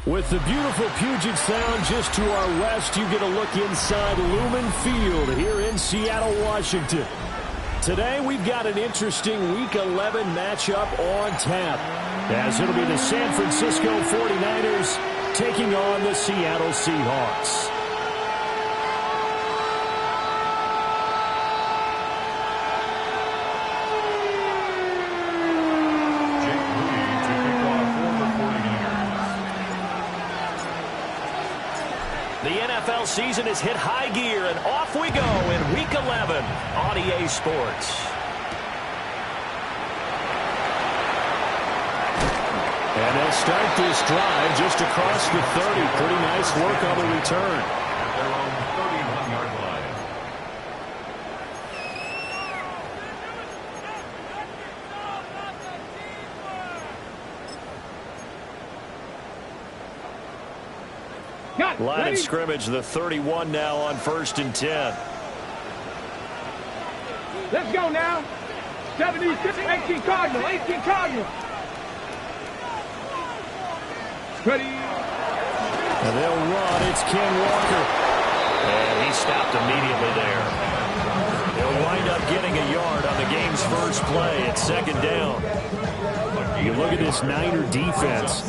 With the beautiful Puget Sound just to our west, you get a look inside Lumen Field here in Seattle, Washington. Today, we've got an interesting Week 11 matchup on tap, as it'll be the San Francisco 49ers taking on the Seattle Seahawks. The NFL season has hit high gear, and off we go in Week 11 on EA Sports. And they'll start this drive just across the 30. Pretty nice work on the return. They're on the 31-yard line. Line of scrimmage, the 31 now on 1st and 10. Let's go now. 76, 18 Cardinal, 18 Cardinal. Ready. And they'll run. It's Ken Walker. And he stopped immediately there. They'll wind up getting a yard on the game's first play at 2nd down. You look at this Niner defense.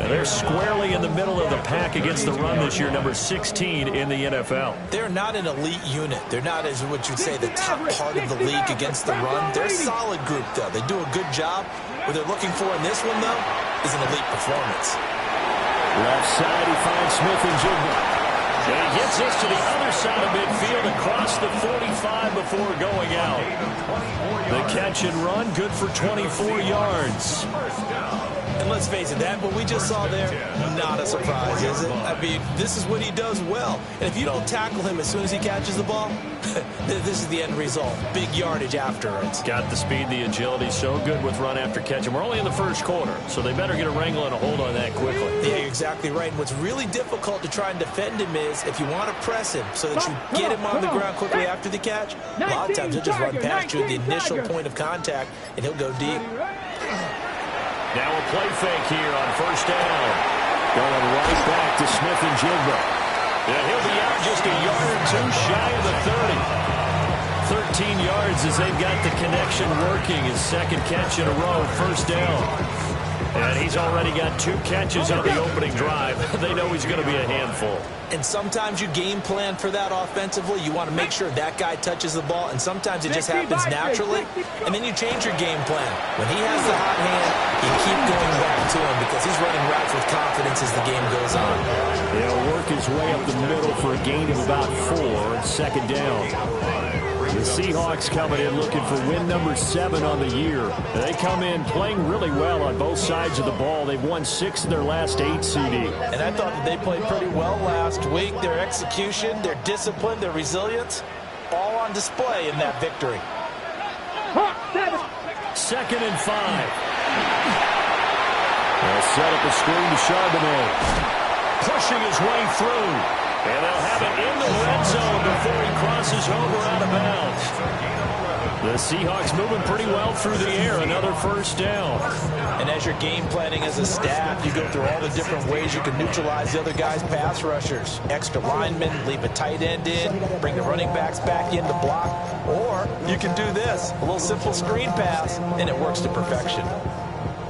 They're squarely in the middle of the pack against the run this year, number 16 in the NFL. They're not an elite unit. They're not, as what you'd say, the top part of the league against the run. They're a solid group, though. They do a good job. What they're looking for in this one, though, is an elite performance. Left side, he finds Smith and Jigba. And he gets us to the other side of midfield across the 45 before going out. The catch and run, good for 24 yards. And let's face it, that what we just saw there, not a surprise, is it? I mean, this is what he does well. And if you don't tackle him as soon as he catches the ball, this is the end result. Big yardage after it. Got the speed, the agility, so good with run after catch. And we're only in the first quarter, so they better get a wrangle and a hold on that quickly. Yeah, you're exactly right. And what's really difficult to try and defend him is if you want to press him so that you get him on the ground quickly after the catch, a lot of times he'll just run past you at the initial point of contact, and he'll go deep. Now a play fake here on 1st down. Going right back to Smith and Jigba. And he'll be out just a yard or two shy of the 30. 13 yards as they've got the connection working. His second catch in a row, 1st down. And he's already got 2 catches on the opening drive. They know he's going to be a handful. And sometimes you game plan for that offensively. You want to make sure that guy touches the ball, and sometimes it just happens naturally, and then you change your game plan. When he has the hot hand, you keep going back to him because he's running routes with confidence as the game goes on. He'll work his way up the middle for a gain of about 4 at 2nd down. The Seahawks coming in looking for win number 7 on the year. They come in playing really well on both sides of the ball. They've won 6 of their last 8, CD. And I thought that they played pretty well last week. Their execution, their discipline, their resilience, all on display in that victory. 2nd and 5. They'll set up a screen to Charbonnet. Pushing his way through. And they'll have it in the red zone before he crosses over out of bounds. The Seahawks moving pretty well through the air. Another 1st down. And as you're game planning as a staff, you go through all the different ways you can neutralize the other guy's pass rushers. Extra linemen, leave a tight end in, bring the running backs back in to block. Or you can do this, a little simple screen pass, and it works to perfection.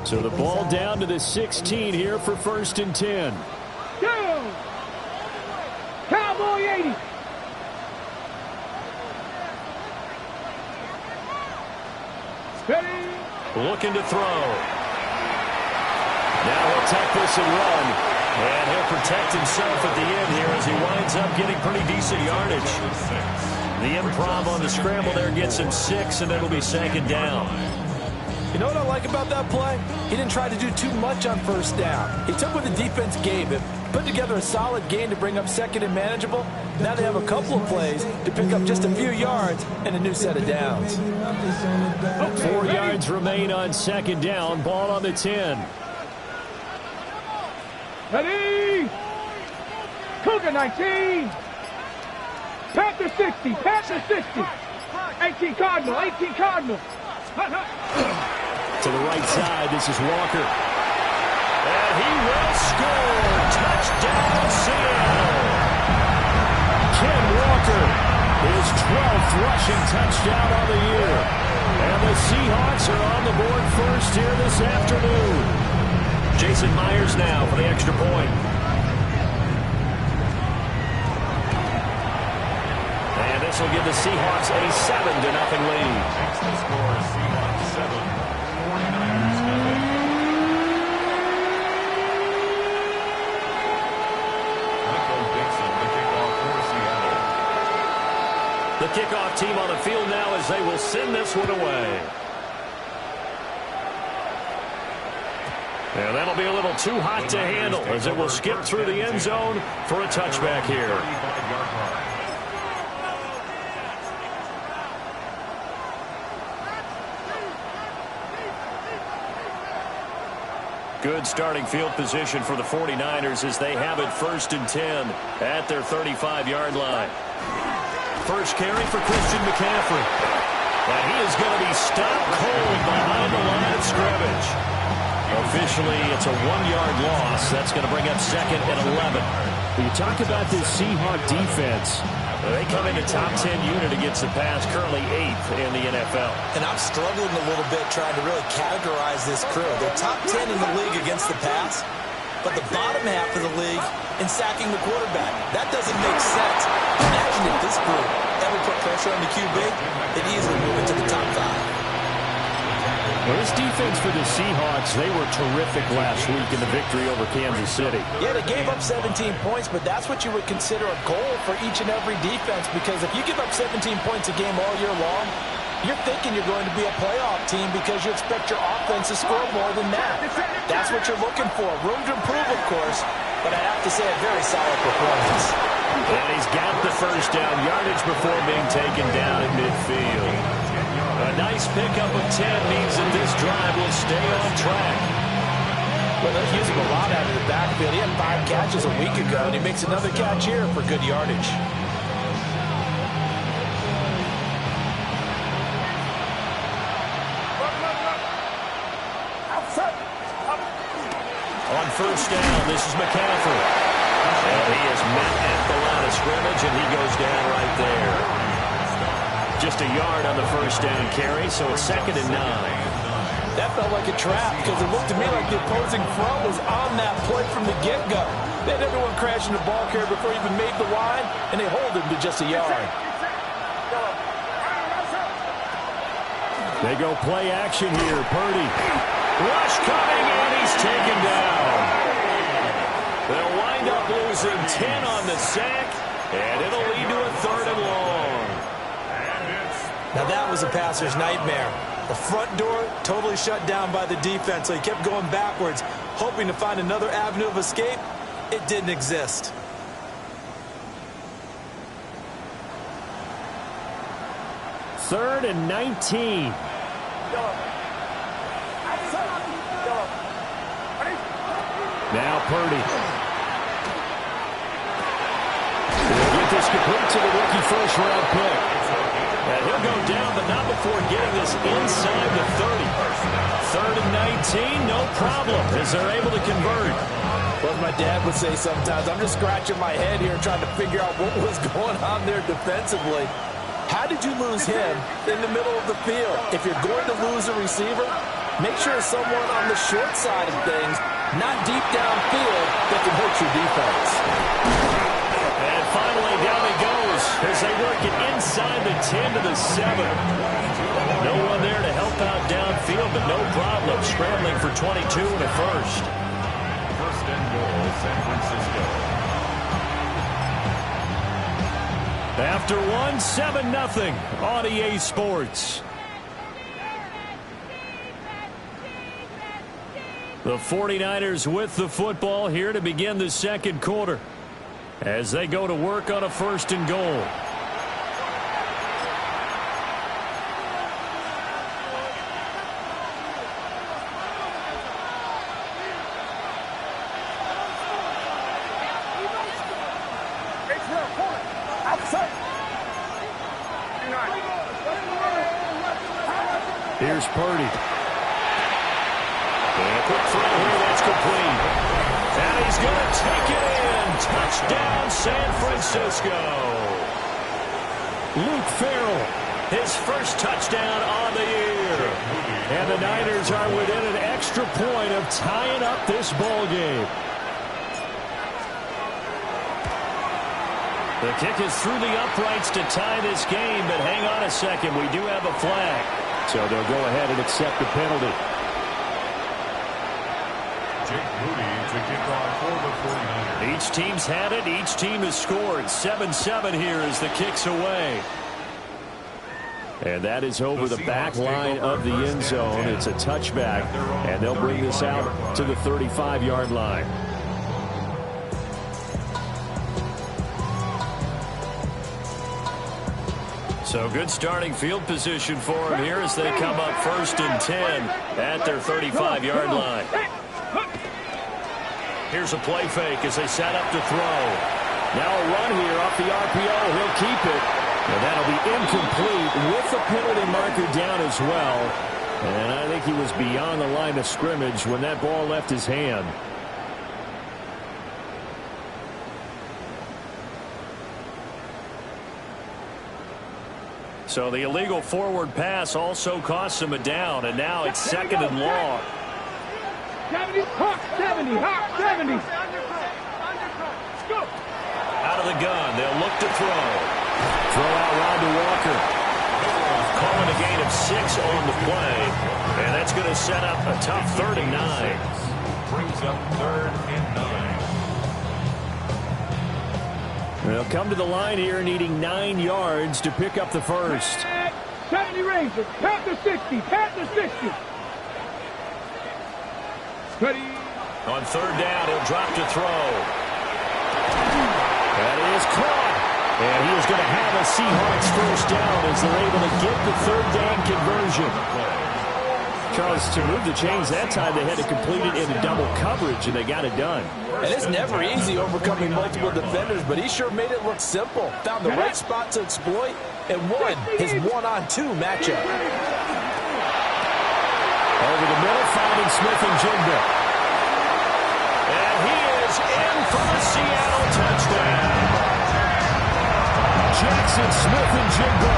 So the ball down to the 16 here for 1st and 10. Down. Cowboy 80. Ready. Looking to throw. Now he'll take this and run. And he'll protect himself at the end here as he winds up getting pretty decent yardage. The improv on the scramble there gets him 6, and it'll be 2nd down. You know what I like about that play? He didn't try to do too much on 1st down. He took what the defense gave him, put together a solid gain to bring up 2nd and manageable. Now they have a couple of plays to pick up just a few yards and a new set of downs. 4 yards remain on 2nd down. Ball on the 10. Ready. Cougar 19. Panther 60. Panther 60. 18 Cardinal. 18 Cardinal. To the right side, this is Walker. And he will score. Touchdown, Seattle. Ken Walker, his 12th rushing touchdown on the year. And the Seahawks are on the board first here this afternoon. Jason Myers now for the extra point. And this will give the Seahawks a 7-0 lead. Makes the score Seahawks 7, 49ers nothing. Michael Dixon, the kickoff for Seattle. The kickoff team on the field now as they will send this one away. And that'll be a little too hot to handle as it will skip through the end zone for a touchback here. 35-yard line. Good starting field position for the 49ers as they have it 1st and 10 at their 35-yard line. First carry for Christian McCaffrey. And he is going to be stopped cold behind the line of scrimmage. Officially, it's a 1-yard loss. That's going to bring up 2nd and 11. When you talk about this Seahawk defense, they come in a top 10 unit against the pass, currently 8th in the NFL. And I'm struggling a little bit trying to really categorize this crew. They're top 10 in the league against the pass, but the bottom half of the league in sacking the quarterback. That doesn't make sense. Imagine if this group ever put pressure on the QB, they'd easily move into the top 5. Well, this defense for the Seahawks, they were terrific last week in the victory over Kansas City. Yeah, they gave up 17 points, but that's what you would consider a goal for each and every defense, because if you give up 17 points a game all year long, you're thinking you're going to be a playoff team because you expect your offense to score more than that. That's what you're looking for. Room to improve, of course, but I have to say a very solid performance. And he's got the first down yardage before being taken down at midfield. A nice pickup of 10 means that this drive will stay on track. Well, they're using a lot out of the backfield. He had 5 catches a week ago, and he makes another catch here for good yardage. On first down, this is McCaffrey. And he is met at the line of scrimmage, and he goes down right there. Just a yard on the first down carry, so it's 2nd and 9. That felt like a trap because it looked to me like the opposing front was on that play from the get-go. They had everyone crashing the ball carrier before he even made the line, and they hold him to just a yard. They go play action here. Purdy. Rush coming, and he's taken down. They'll wind up losing 10 on the sack, and it'll lead to a 3rd and long. Now that was a passer's nightmare. The front door totally shut down by the defense, so he kept going backwards, hoping to find another avenue of escape. It didn't exist. Third and 19. Now Purdy. We'll get this complete to the rookie first-round pick. And he'll go down, but not before getting this inside the 30. 3rd and 19, no problem, as they're able to convert. Well, as my dad would say sometimes, I'm just scratching my head here trying to figure out what was going on there defensively. How did you lose him in the middle of the field? If you're going to lose a receiver, make sure it's someone on the short side of things, not deep downfield, that can hurt your defense. And finally, down he goes as they work it inside the 10 to the 7. No one there to help out downfield, but no problem. Scrambling for 22 and a first. 1st and goal, San Francisco. After one, 7-0 on EA Sports. The 49ers with the football here to begin the 2nd quarter as they go to work on a 1st and goal. Outside. Here's Purdy. quick throw here. That's complete. And he's going to take it in. Touchdown, San Francisco. Luke Farrell, his first touchdown on the year. And the Niners are within an extra point of tying up this ball game. The kick is through the uprights to tie this game, but hang on a second. We do have a flag. So they'll go ahead and accept the penalty. Jake Moody to kick off for the 49ers. Each team's had it. Each team has scored. 7-7 here as the kick's away. And that is over the back line of the end zone. It's a touchback, and they'll bring this out to the 35-yard line. So good starting field position for them here as they come up 1st and 10 at their 35-yard line. Here's a play fake as they set up to throw. Now a run here off the RPO. He'll keep it. And that'll be incomplete with the penalty marker down as well. And I think he was beyond the line of scrimmage when that ball left his hand. So the illegal forward pass also costs him a down, and now it's 2nd and long. 70, Hawk 70, Hawk 70. Go. Out of the gun, they'll look to throw. Throw out wide to Walker. Calling a gain of 6 on the play, and that's going to set up a tough 3rd and 9. Brings up 3rd and 9. They'll come to the line here needing 9 yards to pick up the first. 70 Rangers, Panther 60, Panther 60. Ready. On 3rd down, he'll drop to throw. That is caught. And he is going to have a Seahawks first down as they're able to get the 3rd down conversion. Charles, to move the chains that time, they had to complete it in a double coverage, and they got it done. And it's never easy overcoming multiple defenders, but he sure made it look simple. Found the right spot to exploit and won his 1-on-2 matchup. Over the middle, finding Smith-Njigba. And he is in for the Seattle touchdown. Jackson Smith-Njigba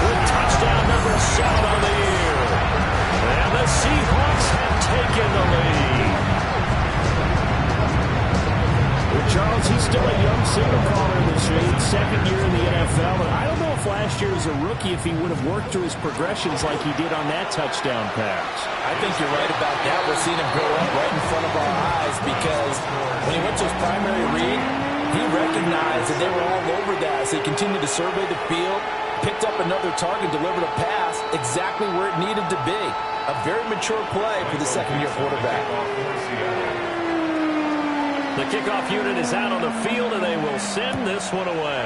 with touchdown number 7 on the year. And the Seahawks have taken the lead. Well, Charles, he's still a young signal caller in this league, 2nd year in the NFL. And I don't know if last year as a rookie, if he would have worked through his progressions like he did on that touchdown pass. I think you're right about that. We're seeing him grow up right in front of our eyes because when he went to his primary read, he recognized that they were all over that as he continued to survey the field, picked up another target, delivered a pass exactly where it needed to be. A very mature play for the 2nd-year quarterback. The kickoff unit is out on the field, and they will send this one away.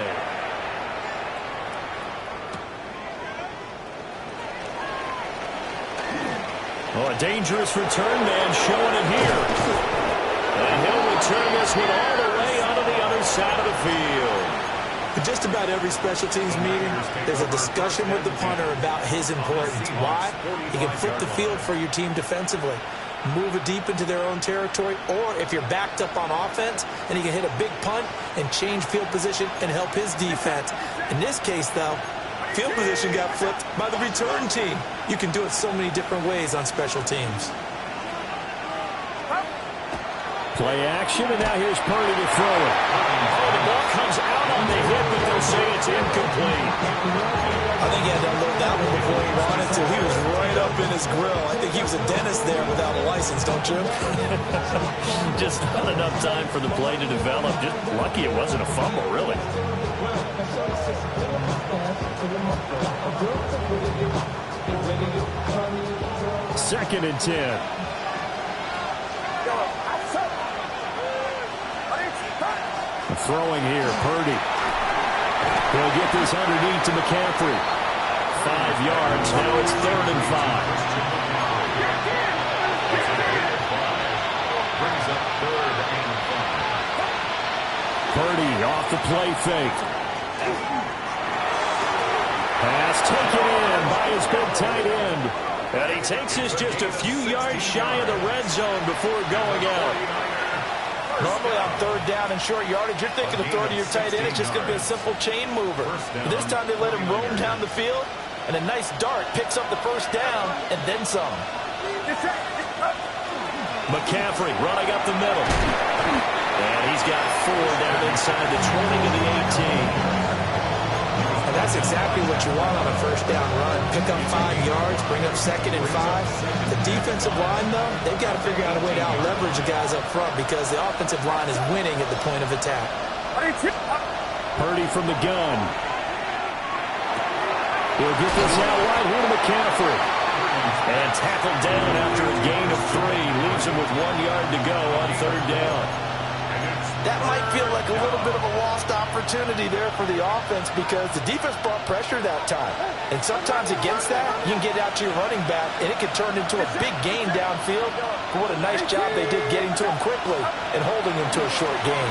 Oh, a dangerous return man showing it here. And he'll return this one all the way onto the other side of the field. For just about every special teams meeting, there's a discussion with the punter about his importance. Why? He can flip the field for your team defensively, move it deep into their own territory, or if you're backed up on offense, and he can hit a big punt and change field position and help his defense. In this case, though, field position got flipped by the return team. You can do it so many different ways on special teams. Play action, and now here's Purdy to throw it. Oh, the ball comes out on the hit, but they'll say it's incomplete. I think he had to unload that one before he ran it, so he was right up in his grill. I think he was a dentist there without a license, don't you? Just not enough time for the play to develop. Just lucky it wasn't a fumble, really. Second and 10. Throwing here, Purdy. He'll get this underneath to McCaffrey. 5 yards. Now it's 3rd and 5. Brings up 3rd and 5. Purdy off the play fake. Pass taken in by his big tight end. And he takes us just a few yards shy of the red zone before going out. Normally on third down and short yardage, you're thinking of throwing to your tight end. It's just going to be a simple chain mover. But this time they let him roam down the field, and a nice dart picks up the first down and then some. McCaffrey running up the middle. And he's got 4 down inside the 20 to the 18. And that's exactly what you want on a first down run. Pick up 5 yards, bring up 2nd and 5. The defensive line, though, they've got to figure out a way to out-leverage the guys up front because the offensive line is winning at the point of attack. Purdy from the gun. He'll get this out wide here to McCaffrey. And tackled down after a gain of 3. Leaves him with 1 yard to go on third down. That might feel like a little bit of a lost opportunity there for the offense because the defense brought pressure that time. And sometimes against that, you can get out to your running back, and it can turn into a big gain downfield. But what a nice job they did getting to him quickly and holding him to a short gain.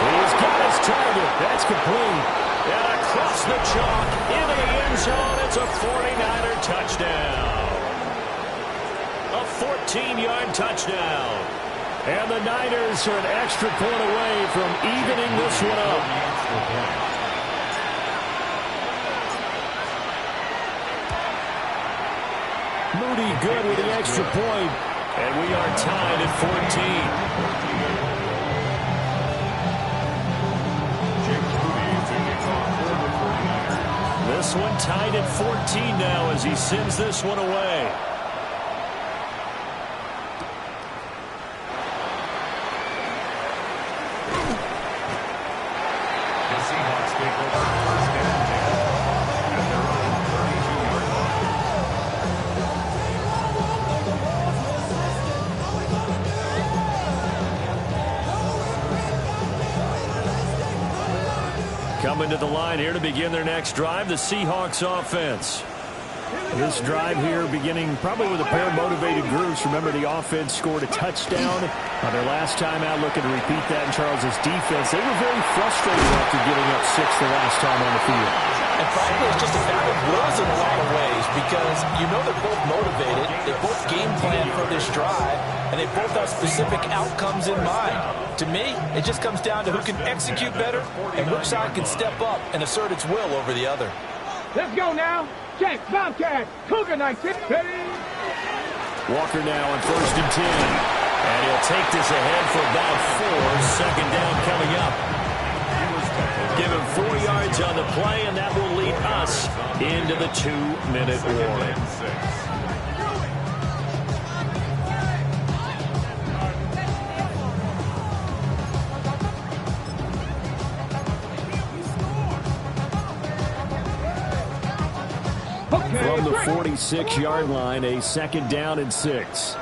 He's got his target. That's complete. And across the chalk into the end zone, it's a 49er touchdown. A 14-yard touchdown. And the Niners are an extra point away from evening this one up. Moody good with the extra point. And we are tied at 14. This one tied at 14 now as he sends this one away. Coming to the line here to begin their next drive, the Seahawks offense. This drive here beginning probably with a pair of motivated groups. Remember, the offense scored a touchdown on their last time out, looking to repeat that in Charles's defense. They were very frustrated after giving up 6 the last time on the field. And frankly, it's just a matter of wills in a lot of ways because you know they're both motivated, they both game plan for this drive, and they both have specific outcomes in mind. To me, it just comes down to who can execute better and which side can step up and assert its will over the other. Let's go now. Check, Bobcat, Cougar Night, ready? Walker now on 1st and 10. And he'll take this ahead for about 4. 2nd down coming up. Give him 4 yards on the play, and that will lead us into the 2-minute warning. From the 46-yard line, a 2nd down and 6.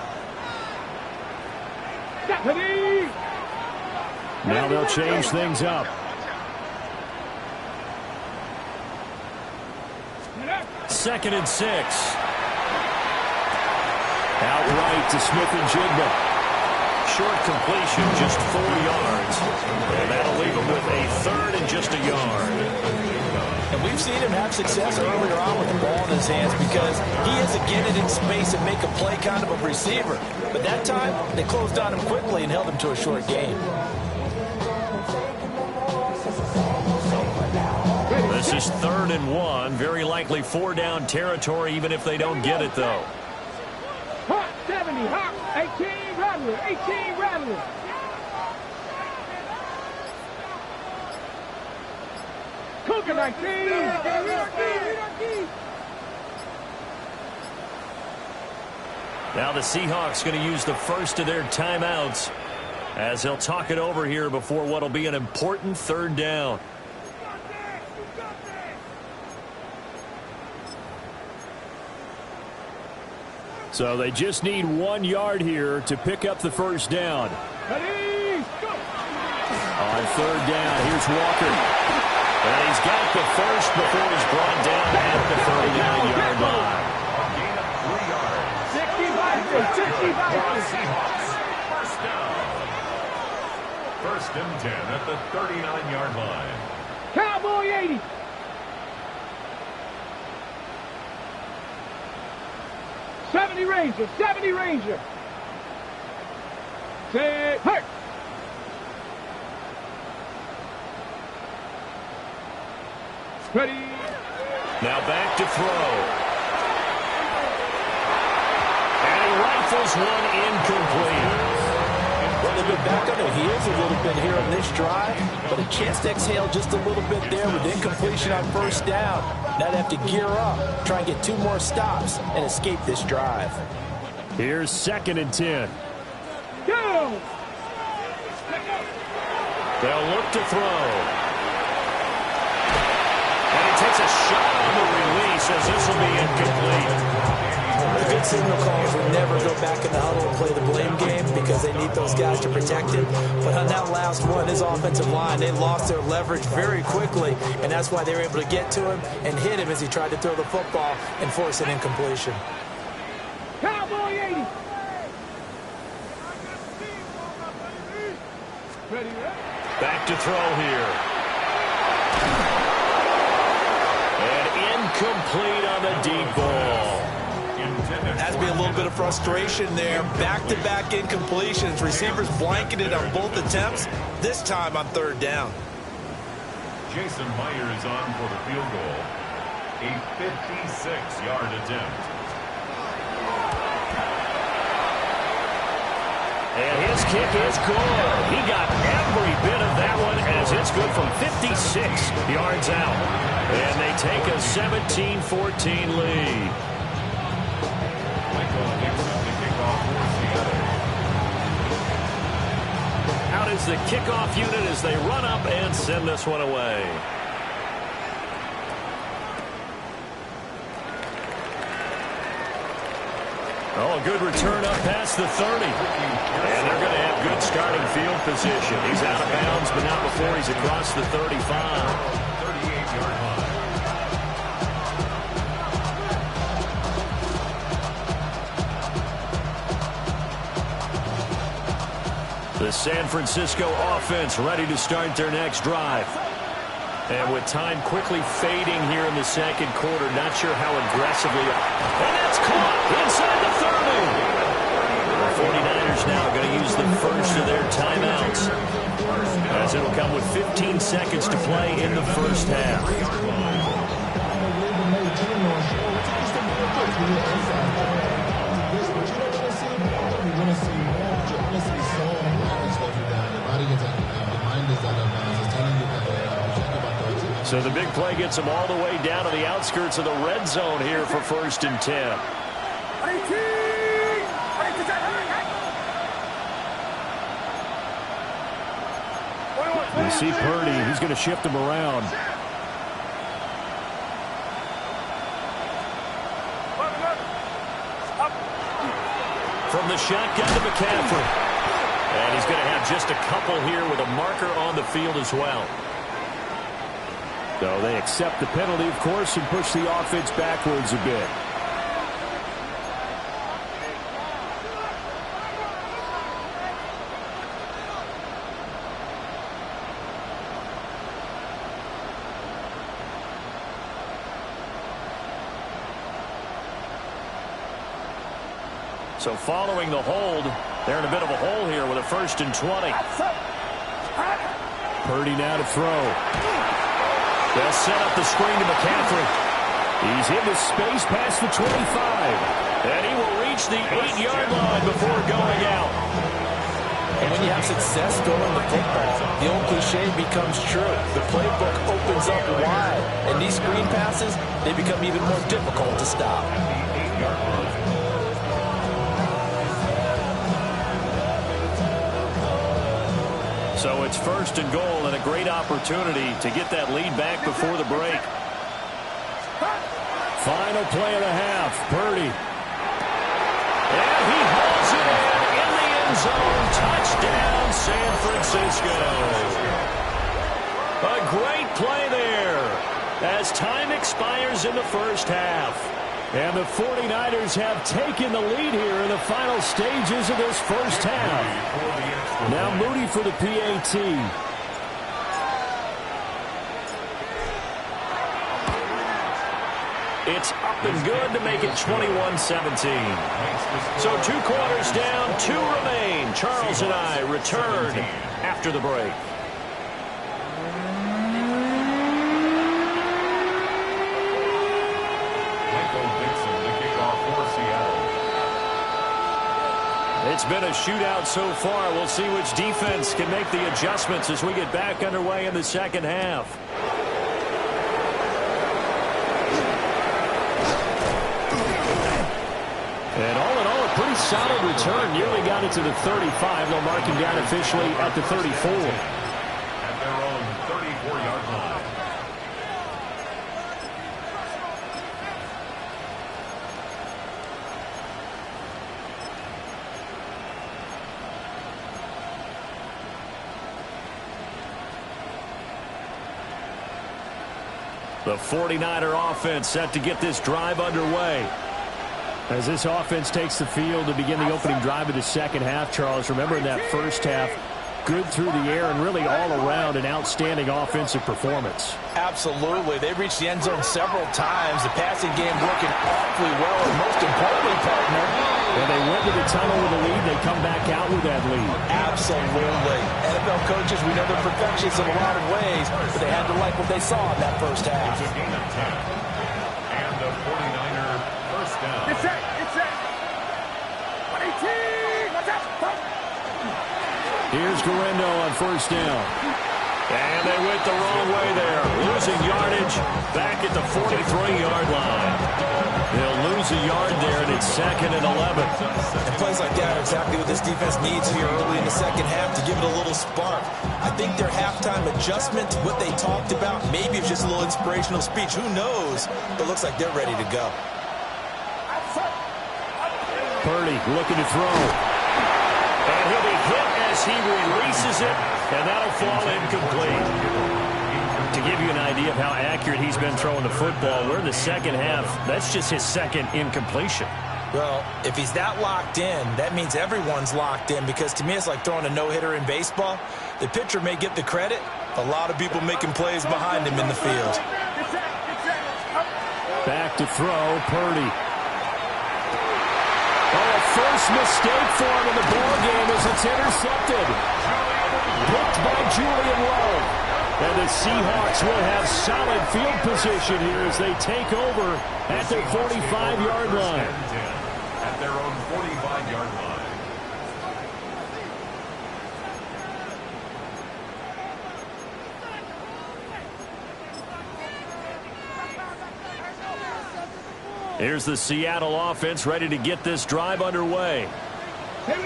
Now they'll change things up. 2nd and 6. Outright to Smith-Njigba. Short completion, just 4 yards. And that'll leave him with a 3rd and just a yard. And we've seen him have success earlier on with the ball in his hands because he is a get it in space and make a play kind of a receiver. But that time, they closed on him quickly and held him to a short gain. This is 3rd and 1. Very likely 4 down territory, even if they don't get it, though. Hot 70, hot 18, Rattler, 18, Rattler. Cougar 19. Now the Seahawks going to use the first of their timeouts as they'll talk it over here before what will be an important 3rd down. So they just need 1 yard here to pick up the first down. On 3rd down, here's Walker. And he's got the first before he's brought down at the 39-yard line. Gain of 3 yards. 65. First down. 1st and 10 at the 39-yard line. Cowboy 80. 70 Ranger, 70 Ranger. Say, hurt. Ready. Now back to throw. And he rifles one incomplete. Well, they've been back on their heels a little bit here on this drive, but a chance to exhale just a little bit there with incompletion on first down. Now they have to gear up, try and get 2 more stops, and escape this drive. Here's 2nd and 10. Go. They'll look to throw. And he takes a shot on the release as this will be incomplete. The good signal calls will never go back in the huddle and play the blame game because they need those guys to protect him. But on that last one, his offensive line, they lost their leverage very quickly, and that's why they were able to get to him and hit him as he tried to throw the football and force an incompletion. Cowboy 80. Ready, Back to throw here. And incomplete on the deep ball. Has to be a little bit of frustration there. Back-to-back incompletions. Receivers blanketed on both attempts, this time on 3rd down. Jason Meyer is on for the field goal. A 56-yard attempt. And his kick is good. He got every bit of that one as it's good from 56 yards out. And they take a 17-14 lead. Out is the kickoff unit as they run up and send this one away. Oh, a good return up past the 30. And they're going to have good starting field position. He's out of bounds, but not before he's across the 35. 38-yard line. The San Francisco offense ready to start their next drive. And with time quickly fading here in the 2nd quarter, not sure how aggressively. And that's caught inside the 30. The 49ers now going to use the first of their timeouts, as it'll come with 15 seconds to play in the first half. So the big play gets them all the way down to the outskirts of the red zone here for 1st and 10. You see Purdy, he's going to shift him around. From the shotgun to McCaffrey. And he's going to have just a couple here with a marker on the field as well. So they accept the penalty, of course, and push the offense backwards a bit. So following the hold, they're in a bit of a hole here with a 1st and 20. Purdy now to throw. They'll set up the screen to McCaffrey. He's into space past the 25. And he will reach the 8-yard line before going out. And when you have success throwing the football, the old cliche becomes true. The playbook opens up wide. And these screen passes, they become even more difficult to stop. So it's 1st and goal and a great opportunity to get that lead back before the break. Final play of the half. Purdy. And he hauls it in the end zone. Touchdown, San Francisco. A great play there as time expires in the first half. And the 49ers have taken the lead here in the final stages of this first half. Now Moody for the PAT. It's up and good to make it 21-17. So 2 quarters down, 2 remain. Charles and I return after the break. It's been a shootout so far. We'll see which defense can make the adjustments as we get back underway in the second half. And all in all, a pretty solid return. Nearly got it to the 35. They'll mark him down officially at the 34. At their own 34-yard line. The 49er offense set to get this drive underway. As this offense takes the field to begin the opening drive of the second half, Charles, remember in that first half, good through the air and really all around an outstanding offensive performance. Absolutely. They reached the end zone several times. The passing game working awfully well, and most importantly, partner, when they went to the tunnel with a lead, they come back out with that lead. Absolutely. NFL coaches, we know they're perfectionists in a lot of ways, but they had to like what they saw in that first half. It's a gain of 10. And the 49er first down. It's set. 118. Watch out. Here's Guerrero on first down. And they went the wrong way there. Losing yardage back at the 43-yard line. They'll lose a yard there, and it's 2nd and 11. And plays like that are exactly what this defense needs here early in the second half to give it a little spark. I think their halftime adjustment, what they talked about, maybe it's just a little inspirational speech. Who knows? But it looks like they're ready to go. Purdy looking to throw. And he'll be hit as he releases it, and that'll fall incomplete. To give you an idea of how accurate he's been throwing the football, we're in the second half. That's just his second incompletion. Well, if he's that locked in, that means everyone's locked in, because to me it's like throwing a no-hitter in baseball. The pitcher may get the credit. A lot of people making plays behind him in the field. Back to throw, Purdy. Oh, a first mistake for him in the ballgame as it's intercepted. Picked by Julian Love. And the Seahawks will have solid field position here as they take over at their 45-yard line. At their own 45-yard line. Here's the Seattle offense ready to get this drive underway.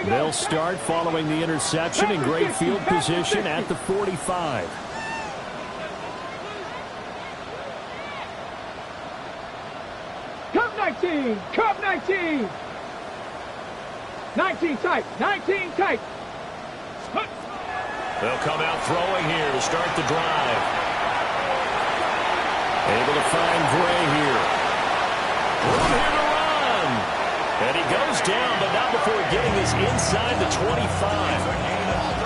They'll start following the interception in great field position at the 45. Cup 19. 19 tight. 19 tight. They'll come out throwing here to start the drive. Able to find Gray here. Room here to run. And he goes down, but not before getting this inside the 25.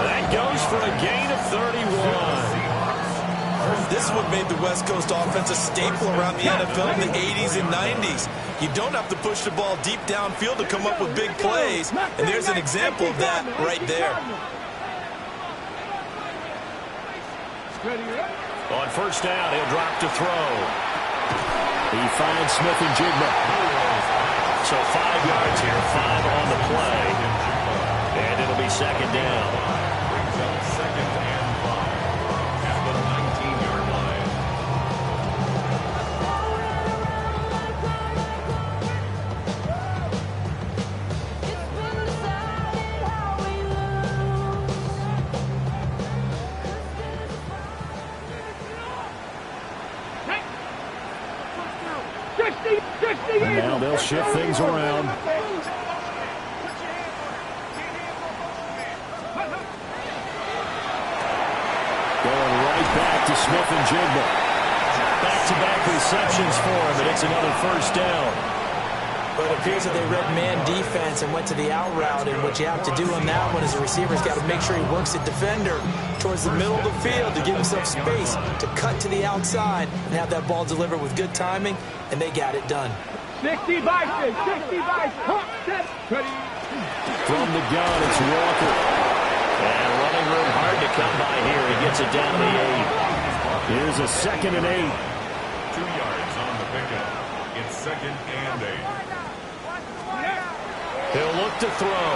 That goes for a gain of 31. This is what made the West Coast offense a staple around the NFL in the 80s and 90s. You don't have to push the ball deep downfield to come up with big plays, and there's an example of that right there. On first down, he'll drop to throw. He finds Smith and Jigba. So 5 yards here, 5 on the play. And it'll be second down. Brings up 2nd and 5 at the 19-yard line. And now they'll shift things around. Going right back to Smith and Jigba. Back-to-back receptions for him, and it's another first down. But it appears that they read man defense and went to the out route, and what you have to do on that one is the receiver's got to make sure he works the defender towards the middle of the field to give himself space to cut to the outside and have that ball delivered with good timing, and they got it done. 60 Bison, 60 Bison, set, ready. From the gun, it's Walker. And running room hard to come by here. He gets it down to the 8. Here's a 2nd and 8. 2 yards on the pickup. It's 2nd and 8. He'll look to throw.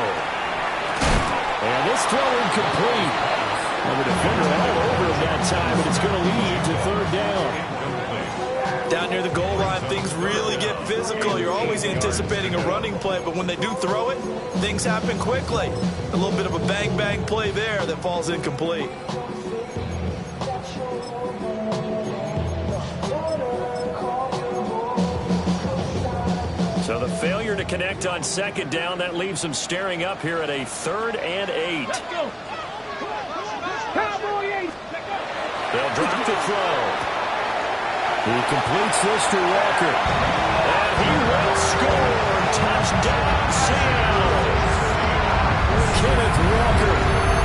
And this throw incomplete. And the defender all over him that time, and it's going to lead to 3rd down. Down near the goal line, things really get physical. You're always anticipating a running play, but when they do throw it, things happen quickly. A little bit of a bang-bang play there that falls incomplete. So the failure to connect on 2nd down, that leaves them staring up here at a 3rd and 8. Let's go. Cowboy 8. They'll drop to throw. He completes this to Walker. And he will score. Touchdown, Seattle. Kenneth Walker.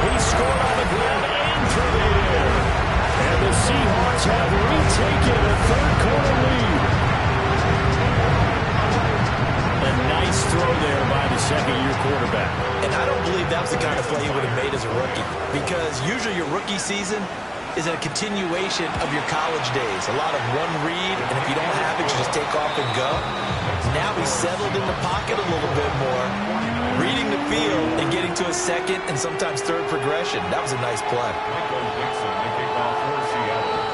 He scored on the ground and through the air. And the Seahawks have retaken a 3rd-quarter lead. A nice throw there by the 2nd-year quarterback. And I don't believe that was the kind of play he would have made as a rookie, because usually your rookie season is a continuation of your college days. A lot of one read, and if you don't have it, you just take off and go. Now he's settled in the pocket a little bit more, reading the field and getting to a 2nd and sometimes 3rd progression. That was a nice play. Michael Dixon, the kickoff for Seattle.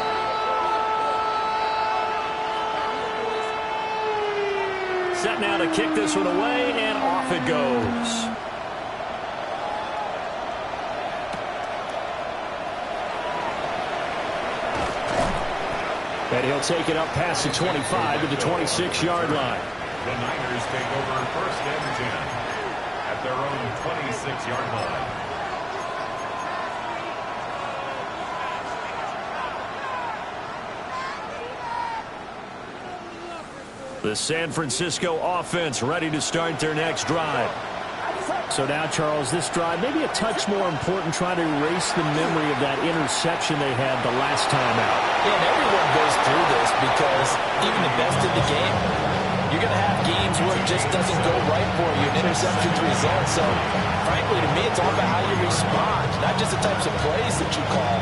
Set now to kick this one away, and off it goes. And he'll take it up past the 25 to the 26-yard line. The Niners take over 1st and 10 at their own 26-yard line. The San Francisco offense ready to start their next drive. So now, Charles, this drive maybe a touch more important, trying to erase the memory of that interception they had the last time out. Yeah, and everyone goes through this, because even the best in the game, you're going to have games where it just doesn't go right for you, and interceptions result. So, frankly, to me, it's all about how you respond, not just the types of plays that you call,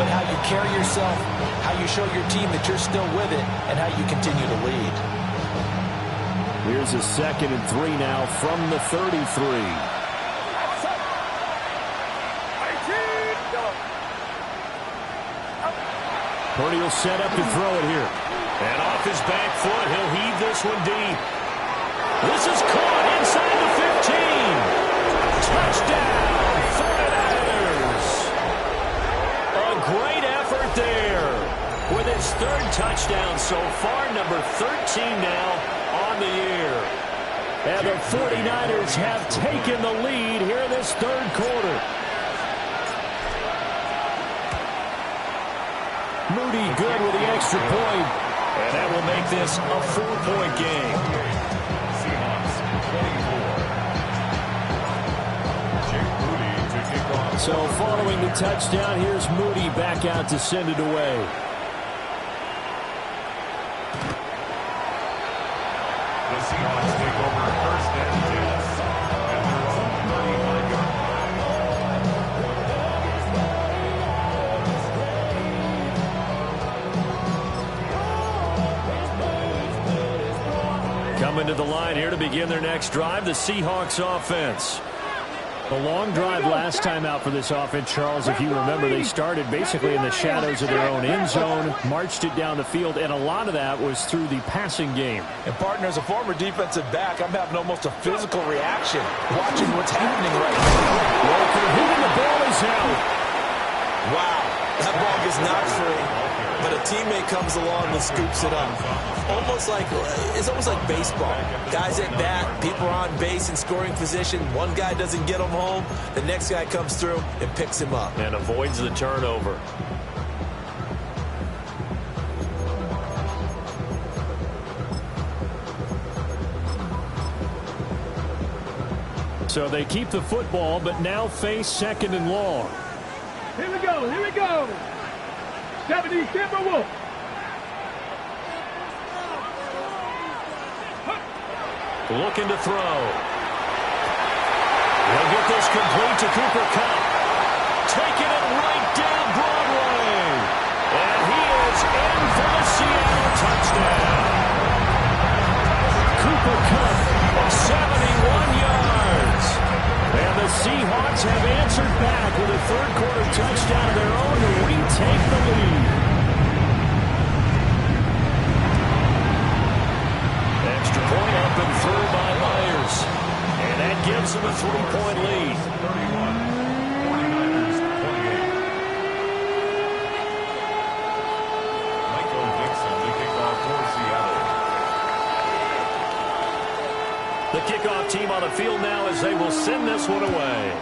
but how you carry yourself, how you show your team that you're still with it, and how you continue to lead. Here's a 2nd and 3 now from the 33. Purdy will set up to throw it here. And off his back foot, he'll heave this one deep. This is caught inside the 15. Touchdown, 49ers. A great effort there. With his 3rd touchdown so far, number 13 now on the year. And the 49ers have taken the lead here in this 3rd quarter. Moody good with the extra point. And that will make this a 4-point game. Seahawks 24. Jake Moody to kick off. So following the touchdown, here's Moody back out to send it away. The Seahawks take over 1st and 10 at their own 35-yard line. Coming to the line here to begin their next drive, the Seahawks offense. A long drive last time out for this offense, Charles. If you remember, they started basically in the shadows of their own end zone, marched it down the field, and a lot of that was through the passing game. And, partner, as a former defensive back, I'm having almost a physical reaction watching what's happening right now. Walker hitting the ball is out. Wow, that ball gets knocked free, but a teammate comes along and scoops it up. It's almost like baseball. Guys at bat, people are on base in scoring position. One guy doesn't get him home. The next guy comes through and picks him up. And avoids the turnover. So they keep the football, but now face 2nd and long. Here we go, here we go. 70 Timberwolves. Looking to throw. He'll get this complete to Cooper Kupp. Taking it right down Broadway. And he is in for the Seattle touchdown. Cooper Kupp, 71 yards. And the Seahawks have answered back with a third-quarter touchdown of their own to retake the lead. Extra point up and through by Myers. And that gives them a 3-point lead. 31. 49ers 28. Michael Dixon to kick off for Seattle. The kickoff team on the field now as they will send this one away.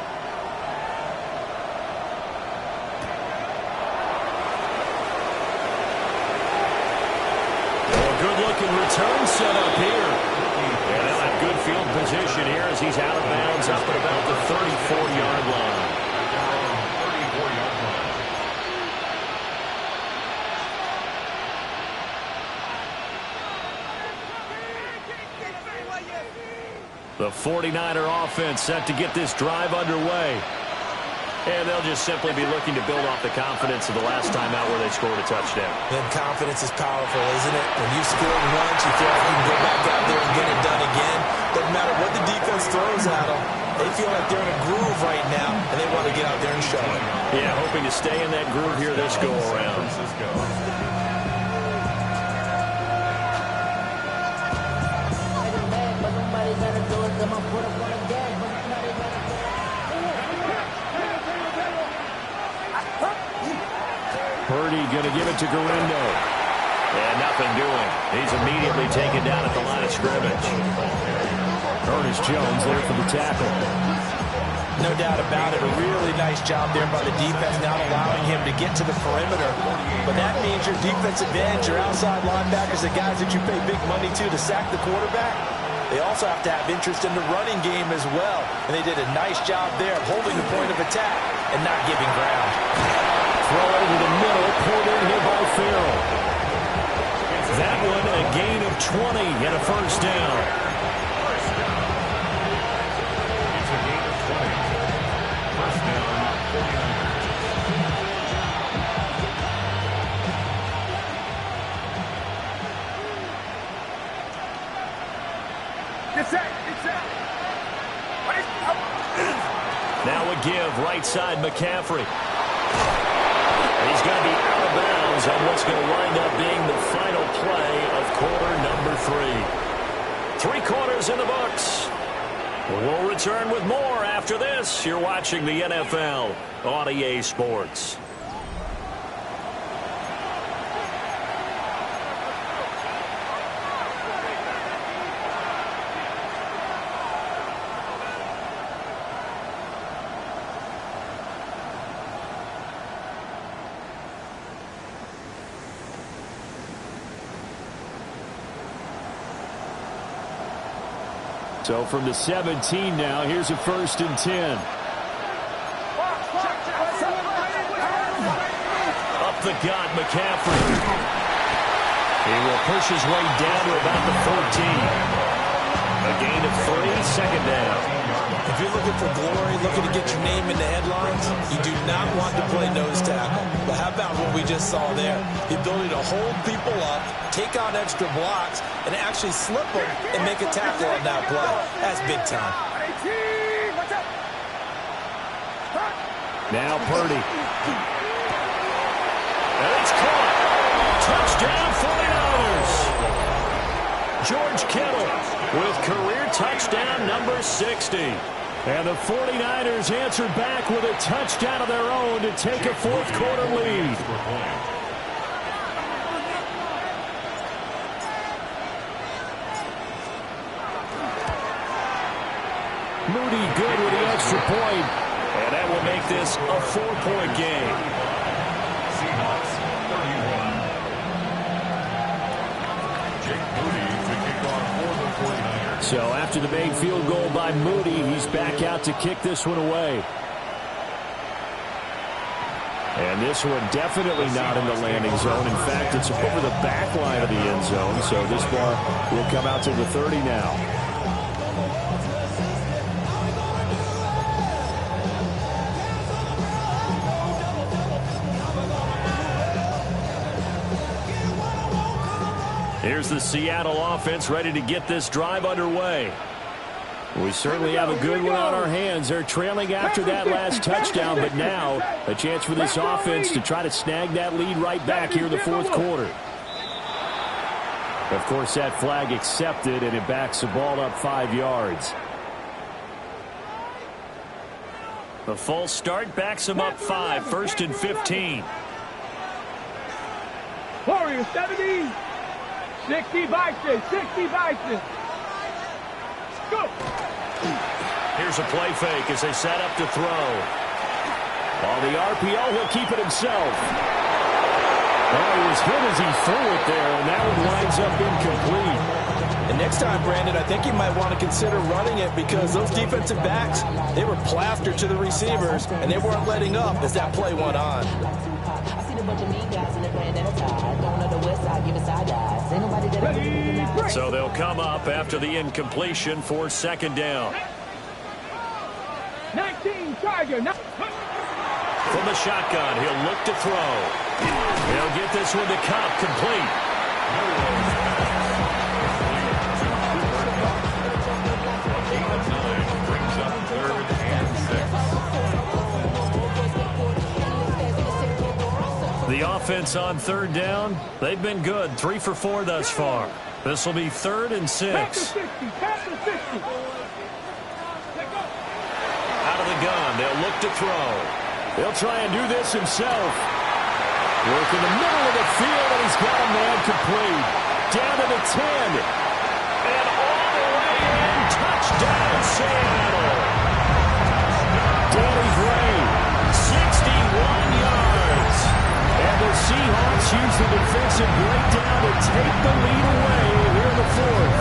Good-looking return set up here. And they'll have good field position here as he's out of bounds up at about the 34-yard line. 34-yard line. The 49er offense set to get this drive underway. And they'll just simply be looking to build off the confidence of the last time out where they scored a touchdown. And confidence is powerful, isn't it? When you scored once, you feel like you can go back out there and get it done again. Doesn't matter what the defense throws at them. They feel like they're in a groove right now, and they want to get out there and show it. Yeah, hoping to stay in that groove here this go-around. Purdy going to give it to Garindo. And nothing doing. He's immediately taken down at the line of scrimmage. Ernest Jones there for the tackle. No doubt about it. A really nice job there by the defense, not allowing him to get to the perimeter. But that means your defensive ends, your outside linebackers, the guys that you pay big money to sack the quarterback, they also have to have interest in the running game as well. And they did a nice job there of holding the point of attack and not giving ground. Throw over the middle, pulled in here by Farrell. That one a gain of 20 and a first down. It's a gain of 20. First down, 49ers. Get set, get set. Now a give, right side McCaffrey. He's going to be out of bounds on what's going to wind up being the final play of quarter number 3. 3 quarters in the books. We'll return with more after this. You're watching the NFL on EA Sports. So from the 17 now, here's a 1st and 10. Up the gut, McCaffrey. He will push his way down to about the 14. A gain of 3, second down. If you're looking for glory, looking to get your name in the headlines, you do not want to play nose tackle. But how about what we just saw there? The ability to hold people up, take on extra blocks, and actually slip them and make a tackle on that play. That's big time. Now Purdy. And it's caught. Touchdown 49ers. George Kittle with career touchdown number 60. And the 49ers answered back with a touchdown of their own to take a 4th quarter lead. Moody good with the extra point. And that will make this a 4-point game. Seahawks 31. Jake Moody to kick off for the 49ers. So after the made field goal by Moody, he's back out to kick this one away. And this one definitely not in the landing zone. In fact, it's over the back line of the end zone. So this ball will come out to the 30 now. Here's the Seattle offense ready to get this drive underway. We certainly have a good one on our hands. They're trailing after that last touchdown, but now a chance for this offense to try to snag that lead right back here in the fourth quarter. Of course, that flag accepted, and it backs the ball up 5 yards. The false start backs them up 5, 1st and 15. Warriors 70. 60 Bison, 60 Bison. Go. Here's a play fake as they set up to throw. On the RPO, he'll keep it himself. Oh, he was hit as he threw it there, and that one winds up incomplete. And next time, Brandon, I think you might want to consider running it because those defensive backs, they were plastered to the receivers, and they weren't letting up as that play went on. So they'll come up after the incompletion for 2nd down. 19 Charger. From the shotgun, he'll look to throw. He'll get this one to Kupp, complete. Brings up 3rd and 6. The offense on 3rd down, they've been good. 3 for 4 thus far. This will be 3rd and 6. Out of the gun, they'll look to throw. He'll try and do this himself. Work in the middle of the field, and he's got a man complete. Down to the 10. And all the way in. Touchdown, Seattle. Danny Gray, 61 yards. And the Seahawks use the defensive breakdown to take the lead away here in the 4th.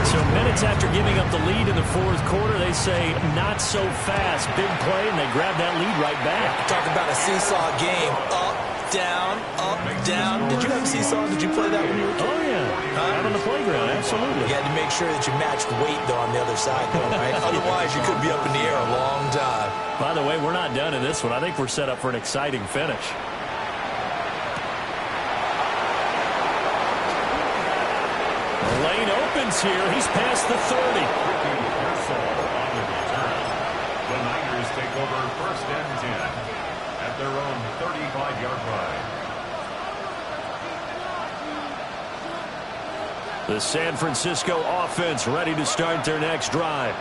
So minutes after giving up the lead in the 4th quarter, they say not so fast. Big play, and they grab that lead right back. Talk about a seesaw game. Up, down, up, down. Did you have seesaw? Did you play that when you were a kid? Oh, yeah. Out on the playground, absolutely. You had to make sure that you matched weight, though, on the other side, though, right? Otherwise, you could be up in the air a long time. By the way, we're not done in this one. I think we're set up for an exciting finish. Lane opens here. He's past the 30. The Niners take over 1st and 10 at their own 35-yard line. The San Francisco offense ready to start their next drive.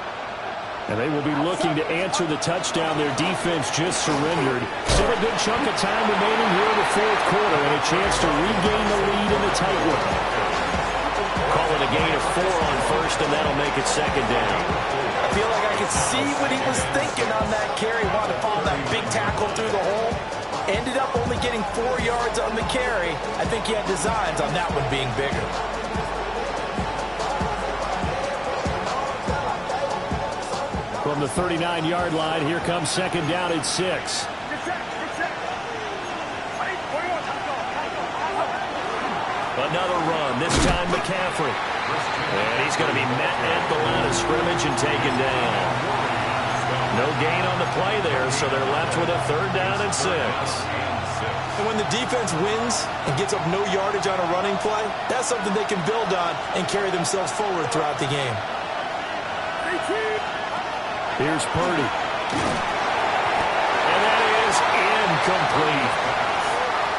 And they will be looking to answer the touchdown their defense just surrendered. Still a good chunk of time remaining here in the 4th quarter and a chance to regain the lead in the tight one. Call it a gain of 4 on 1st, and that'll make it 2nd down. I feel like I could see what he was thinking on that carry. Wanted to follow that big tackle through the hole. Ended up only getting 4 yards on the carry. I think he had designs on that one being bigger. From the 39-yard line, here comes 2nd down at 6. Another run, this time McCaffrey. And he's going to be met at the line of scrimmage and taken down. No gain on the play there, so they're left with a 3rd down and 6. And when the defense wins and gets up no yardage on a running play, that's something they can build on and carry themselves forward throughout the game. Here's Purdy. And that is incomplete.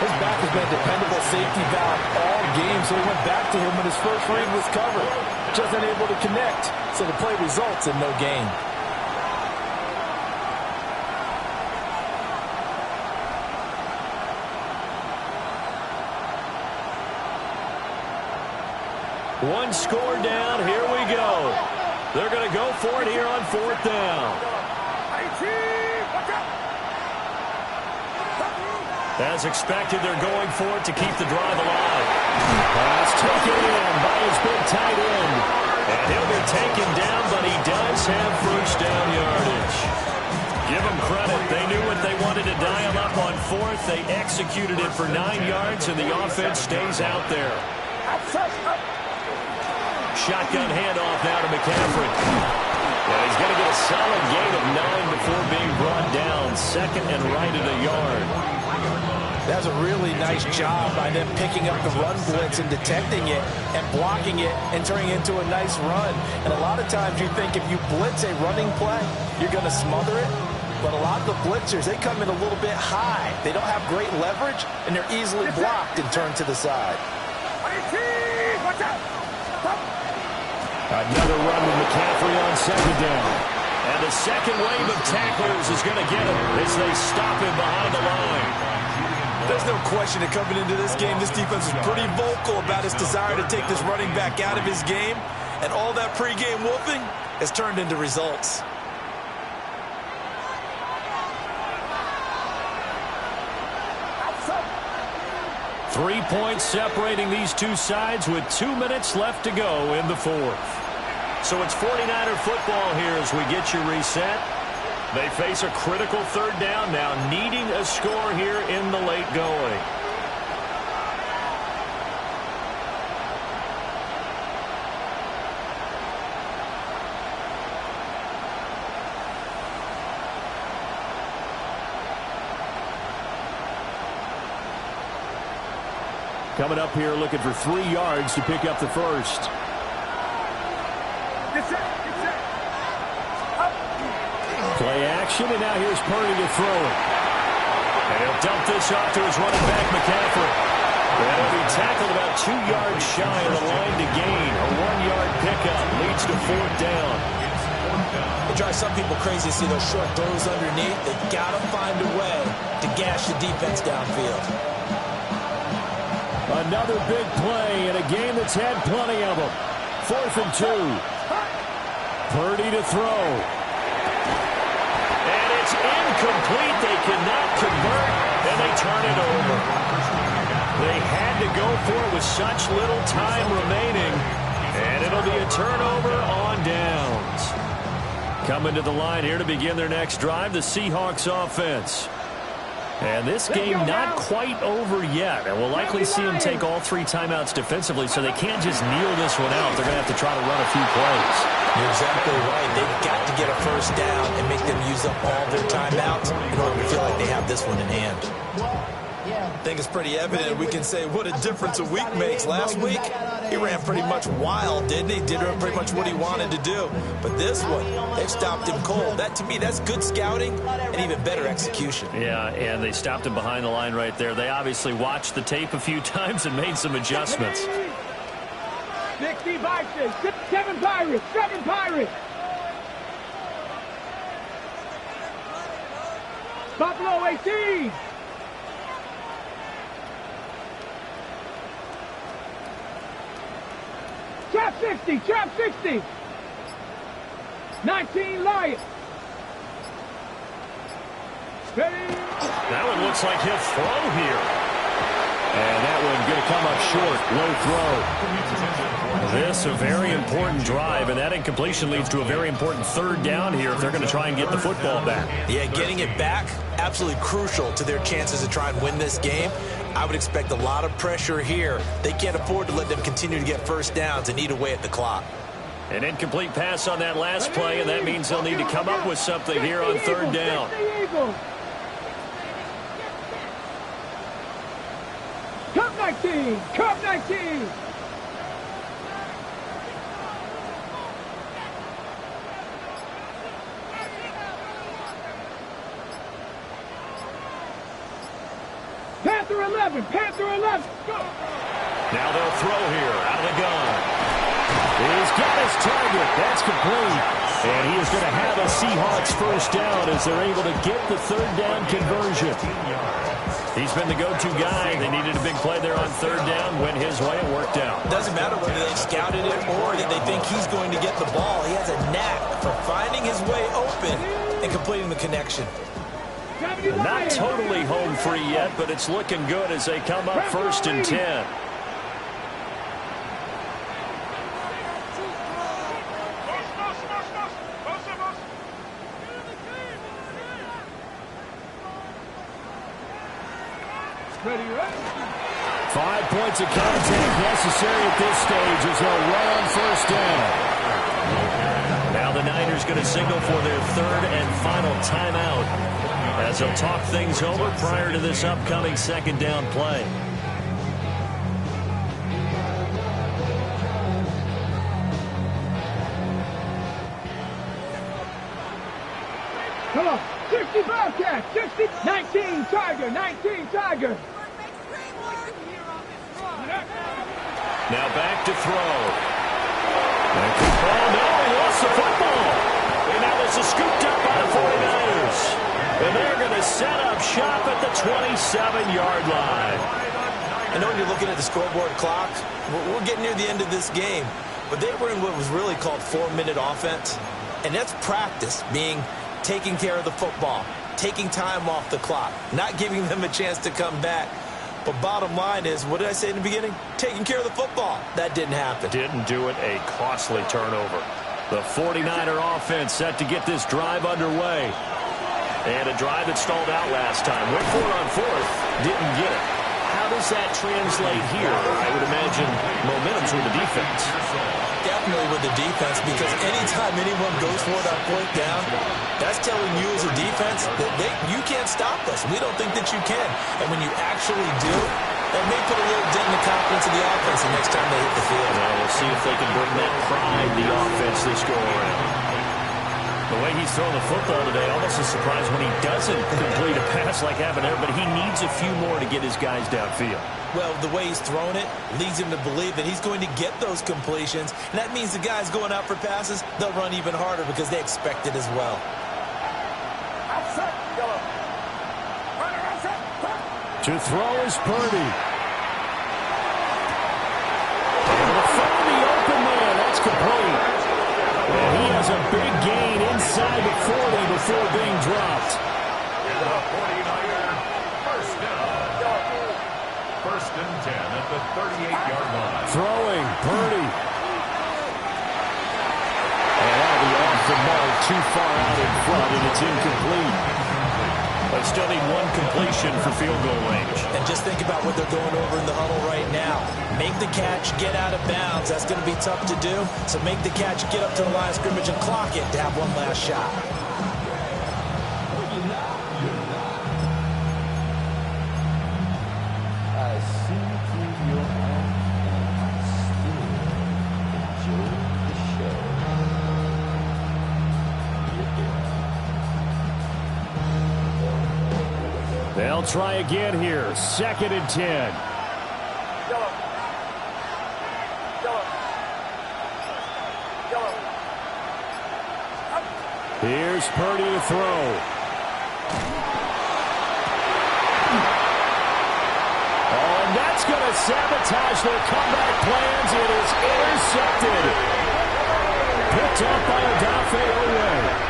His back has been a dependable safety valve all game, so he went back to him when his first read was covered. Just unable to connect, so the play results in no gain. One score down, here we go. They're going to go for it here on 4th down. As expected, they're going for it to keep the drive alive. Pass taken in by his big tight end. And he'll be taken down, but he does have first down yardage. Give them credit. They knew what they wanted to dial up on fourth. They executed it for 9 yards, and the offense stays out there. Shotgun handoff now to McCaffrey. Yeah, he's going to get a solid gain of 9 before being brought down. Second and right at a yard. That's a really nice job by them picking up the run blitz and detecting it and blocking it and turning it into a nice run. And a lot of times you think if you blitz a running play, you're going to smother it. But a lot of the blitzers, they come in a little bit high. They don't have great leverage, and they're easily blocked and turned to the side. Another run with McCaffrey on second down. And the second wave of tacklers is going to get him as they stop him behind the line. There's no question that coming into this game, this defense is pretty vocal about its desire to take this running back out of his game. And all that pregame wolfing has turned into results. Three points separating these two sides with 2 minutes left to go in the fourth. So it's 49er football here as we get you reset. They face a critical third down now, needing a score here in the late going. Coming up here looking for 3 yards to pick up the first. Play action, and now here's Purdy to throw it. And he'll dump this off to his running back, McCaffrey. That'll be tackled about 2 yards shy of the line to gain. A 1-yard pickup leads to fourth down. It drives some people crazy to see those short throws underneath. They got to find a way to gash the defense downfield. Another big play in a game that's had plenty of them. 4th and 2. Purdy to throw. And it's incomplete. They cannot convert, and they turn it over. They had to go for it with such little time remaining, and it'll be a turnover on downs. Coming to the line here to begin their next drive, the Seahawks offense. And this game not quite over yet. And we'll likely see them take all 3 timeouts defensively, so they can't just kneel this one out. They're going to have to try to run a few plays. You're exactly right. They've got to get a first down and make them use up all their timeouts in order to feel like they have this one in hand. I think it's pretty evident. We can say what a difference a week makes. Last week, he ran pretty much wild, didn't he? Did pretty much what he wanted to do. But this one, they've stopped him cold. That, to me, that's good scouting and even better execution. Yeah, and they stopped him behind the line right there. They obviously watched the tape a few times and made some adjustments. 65, 7 Pirates, 7 Pirates. Buffalo 18. Trap 60, trap 60. 19 Lions. Ready? That one looks like he'll throw here. And that one going to come up short. Low throw. This a very important drive, and that incompletion leads to a very important third down here if they're going to try and get the football back. Yeah, getting it back, absolutely crucial to their chances to try and win this game. I would expect a lot of pressure here. They can't afford to let them continue to get first downs and eat away at the clock. An incomplete pass on that last play, and that means they'll need to come up with something here on third down. Cup 19, Cup 19. Panther 11, Panther 11, go! Now they'll throw here, out of the gun. He's got his target, that's complete. And he is going to have a Seahawks first down as they're able to get the third down conversion. He's been the go-to guy. They needed a big play there on third down. Went his way, it worked out. Doesn't matter whether they scouted it or that they think he's going to get the ball. He has a knack for finding his way open and completing the connection. Not totally home free yet, but it's looking good as they come up 1st and 10. Ready, ready. 5 points of contact necessary at this stage as they'll run on 1st down. Now the Niners going to signal for their 3rd and final timeout as they'll talk things over prior to this upcoming 2nd down play. Come on. 60 Bobcat. 60. 19 Tiger. 19 Tiger. Now back to throw. Oh, no, he lost the football. And now this is scooped up by the 49ers. And they're going to set up shop at the 27-yard line. I know when you're looking at the scoreboard clock, we're getting near the end of this game, but they were in what was really called 4-minute offense. And that's practice, being taking care of the football, taking time off the clock, not giving them a chance to come back. But bottom line is, what did I say in the beginning? Taking care of the football. That didn't happen. Didn't do it. A costly turnover. The 49er offense set to get this drive underway. And a drive that stalled out last time. Went for it on 4th. Didn't get it. How does that translate here? I would imagine momentum's with the defense. Definitely with the defense, because anytime anyone goes for it on 4th down, that's telling you as a defense that you can't stop us. We don't think that you can. And when you actually do, that may put a little dent in the confidence of the offense the next time they hit the field. Well, we'll see if they can bring that pride, the offense, this go around. The way he's throwing the football today, almost a surprise when he doesn't complete a pass like Habanero, but he needs a few more to get his guys downfield. Well, the way he's thrown it leads him to believe that he's going to get those completions. And that means the guys going out for passes, they'll run even harder because they expect it as well. To throw is Purdy. Able to find the open man. That's complete. And he has a big gain inside the 40 before being dropped. The 49er, 1st down. 1st and 10 at the 38-yard line. Throwing, Purdy. And that'll be off the mark, too far out in front, and it's incomplete. They still need one completion for field goal range. And just think about what they're going over in the huddle right now. Make the catch, get out of bounds. That's going to be tough to do. So make the catch, get up to the line of scrimmage, and clock it to have one last shot. I see through your eyes and still enjoy the show. They'll try again here. 2nd and 10. Here's Purdy to throw. Oh, and that's going to sabotage their comeback plans. It is intercepted. Picked up by Odafe Oweh.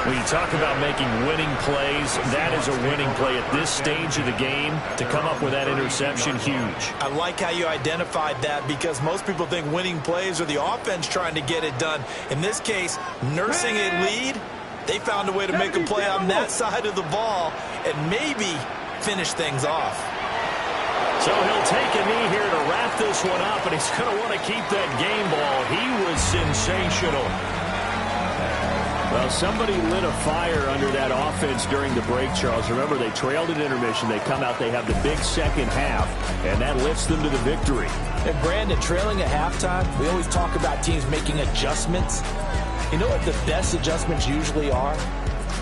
When you talk about making winning plays, that is a winning play at this stage of the game. To come up with that interception, huge. I like how you identified that, because most people think winning plays are the offense trying to get it done. In this case, nursing a lead, they found a way to make a play on that side of the ball and maybe finish things off. So he'll take a knee here to wrap this one up, and he's going to want to keep that game ball. He was sensational. Well, somebody lit a fire under that offense during the break, Charles. Remember, they trailed at intermission. They come out, they have the big second half, and that lifts them to the victory. And Brandon, trailing at halftime, we always talk about teams making adjustments. You know what the best adjustments usually are?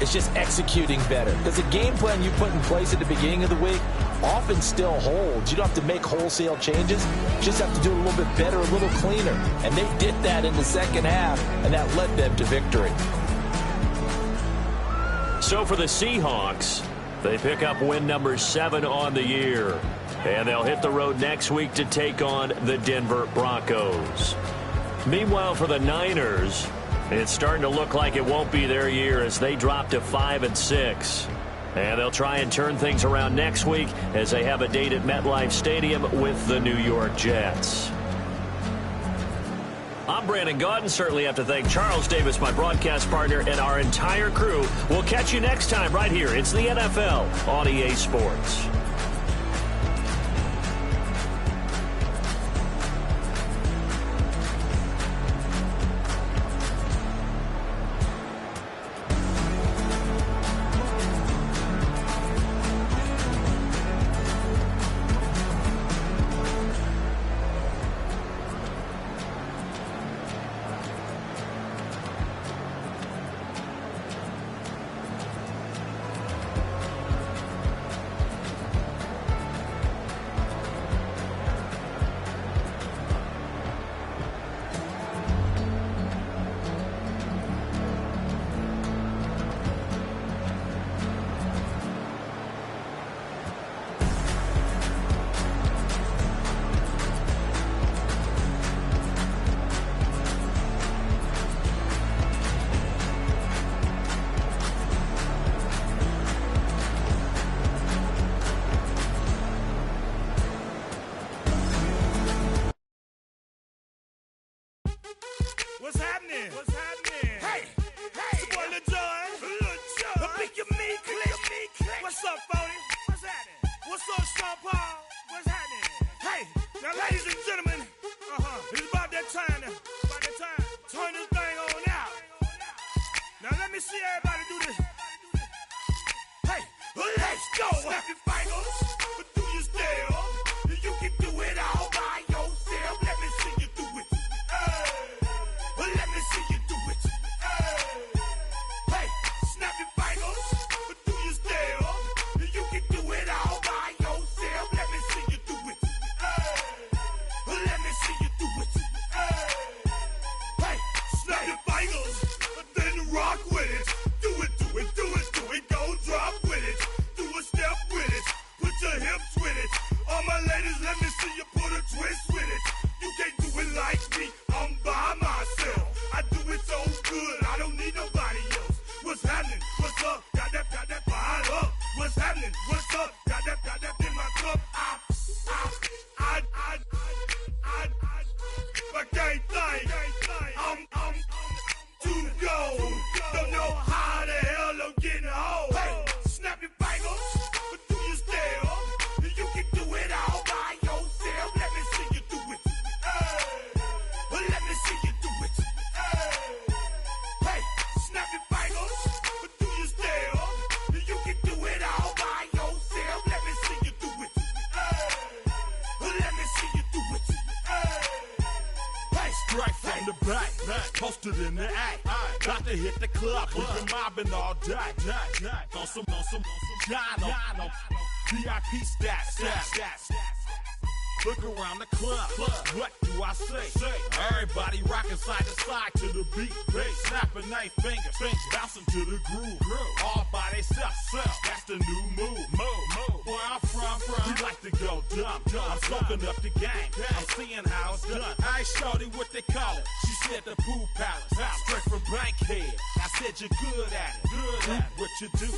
It's just executing better. Because the game plan you put in place at the beginning of the week often still holds. You don't have to make wholesale changes. You just have to do it a little bit better, a little cleaner. And they did that in the second half, and that led them to victory. So for the Seahawks, they pick up win number 7 on the year. And they'll hit the road next week to take on the Denver Broncos. Meanwhile, for the Niners, It's starting to look like it won't be their year as they drop to 5-6. And they'll try and turn things around next week as they have a date at MetLife Stadium with the New York Jets. I'm Brandon Gaudin. Certainly have to thank Charles Davis, my broadcast partner, and our entire crew. We'll catch you next time right here. It's the NFL on EA Sports. What's happening? What's happening? Hey, it's your boy Lil Jon. The Pick Your Me Click. What's up, Phony? What's happening? What's up, Sean Paul? What's happening? Hey, now, ladies and gentlemen, it's about that time. Turn this thing on out. Now, let me see everybody do this. Hey, let's go. Snap your fingers, but do you still? You can do it all by yourself. Let me see you do it. Let me see you do it. Hey, snap your fingers, but do you still? You can do it all by yourself. Let me see you do it. Let me see you do it. Hey, snap your fingers, then rock with it. Do it, do it, do it, do it. Go drop with it. Do a step with it. Put your hips with it. All my ladies, let me see you put a twist with it. You can't do it like me. I'm by myself. I do it so good, I don't need nobody else. What's happening? What's up? Got that fired up. What's happening? What's up? Got that in my cup. I can't think. I'm to go. Don't know how the hell I'm getting home. Hey, snap your fingers, but do you still? You can do it all by yourself. Let me see you do it. Let me see you do it. Hey, snap your fingers, but do you still? You can do it all by yourself. Let me see you do it. Let me see you do it. Hey, straight from the back, posted in the act. Got to hit the club, we've been mobbing all day. On some Jono, VIP stats. Look around the club. What do I say? Everybody rocking side to side to the beat. Snapping their fingers, bouncing to the groove. All by themselves. That's the new move. Where I'm from, we like to go dumb. I'm soaking up the game. I'm seeing how it's done. I ain't shorty what they call it. She said the pool palace. Straight from Bankhead. I said you're good at it. What you do,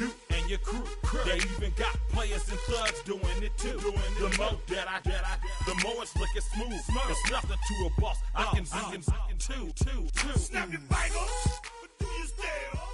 you and your crew. They even got players and thugs doing it too. The more that the more it's looking smooth. It's nothing to a boss. I can two. snap your fingers, but do you still?